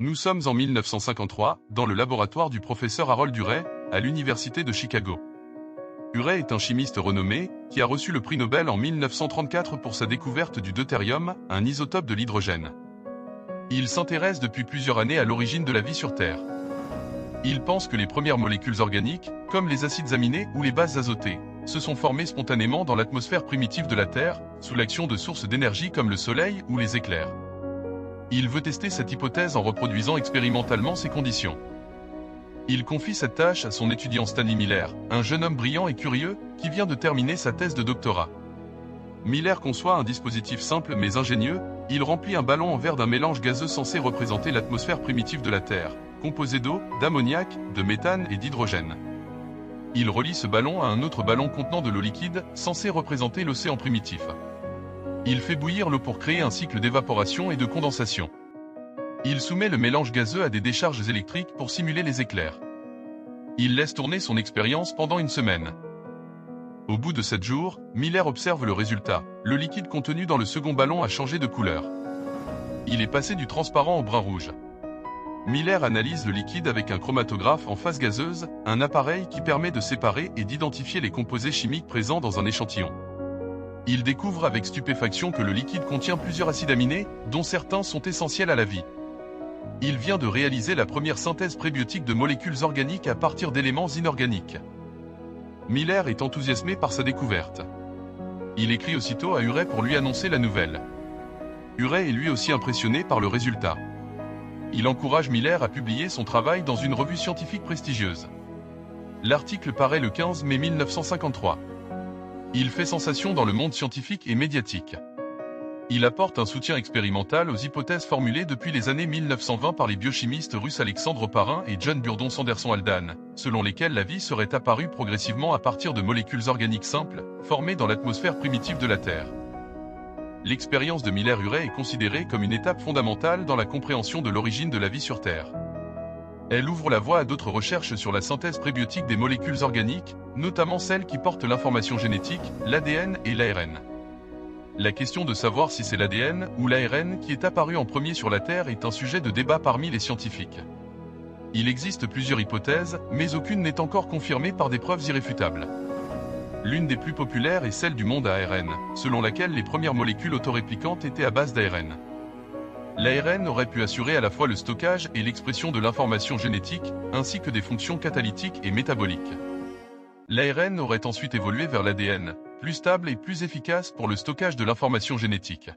Nous sommes en 1953, dans le laboratoire du professeur Harold Urey, à l'université de Chicago. Urey est un chimiste renommé, qui a reçu le prix Nobel en 1934 pour sa découverte du deutérium, un isotope de l'hydrogène. Il s'intéresse depuis plusieurs années à l'origine de la vie sur Terre. Il pense que les premières molécules organiques, comme les acides aminés ou les bases azotées, se sont formées spontanément dans l'atmosphère primitive de la Terre, sous l'action de sources d'énergie comme le Soleil ou les éclairs. Il veut tester cette hypothèse en reproduisant expérimentalement ces conditions. Il confie cette tâche à son étudiant Stanley Miller, un jeune homme brillant et curieux, qui vient de terminer sa thèse de doctorat. Miller conçoit un dispositif simple mais ingénieux. Il remplit un ballon en verre d'un mélange gazeux censé représenter l'atmosphère primitive de la Terre, composé d'eau, d'ammoniac, de méthane et d'hydrogène. Il relie ce ballon à un autre ballon contenant de l'eau liquide, censé représenter l'océan primitif. Il fait bouillir l'eau pour créer un cycle d'évaporation et de condensation. Il soumet le mélange gazeux à des décharges électriques pour simuler les éclairs. Il laisse tourner son expérience pendant une semaine. Au bout de 7 jours, Miller observe le résultat. Le liquide contenu dans le second ballon a changé de couleur. Il est passé du transparent au brun rouge. Miller analyse le liquide avec un chromatographe en phase gazeuse, un appareil qui permet de séparer et d'identifier les composés chimiques présents dans un échantillon. Il découvre avec stupéfaction que le liquide contient plusieurs acides aminés, dont certains sont essentiels à la vie. Il vient de réaliser la première synthèse prébiotique de molécules organiques à partir d'éléments inorganiques. Miller est enthousiasmé par sa découverte. Il écrit aussitôt à Urey pour lui annoncer la nouvelle. Urey est lui aussi impressionné par le résultat. Il encourage Miller à publier son travail dans une revue scientifique prestigieuse. L'article paraît le 15 mai 1953. Il fait sensation dans le monde scientifique et médiatique. Il apporte un soutien expérimental aux hypothèses formulées depuis les années 1920 par les biochimistes russes Alexandre Oparin et John Burdon Sanderson-Haldane, selon lesquels la vie serait apparue progressivement à partir de molécules organiques simples, formées dans l'atmosphère primitive de la Terre. L'expérience de Miller-Urey est considérée comme une étape fondamentale dans la compréhension de l'origine de la vie sur Terre. Elle ouvre la voie à d'autres recherches sur la synthèse prébiotique des molécules organiques, notamment celles qui portent l'information génétique, l'ADN et l'ARN. La question de savoir si c'est l'ADN ou l'ARN qui est apparu en premier sur la Terre est un sujet de débat parmi les scientifiques. Il existe plusieurs hypothèses, mais aucune n'est encore confirmée par des preuves irréfutables. L'une des plus populaires est celle du monde ARN, selon laquelle les premières molécules autoréplicantes étaient à base d'ARN. L'ARN aurait pu assurer à la fois le stockage et l'expression de l'information génétique, ainsi que des fonctions catalytiques et métaboliques. L'ARN aurait ensuite évolué vers l'ADN, plus stable et plus efficace pour le stockage de l'information génétique.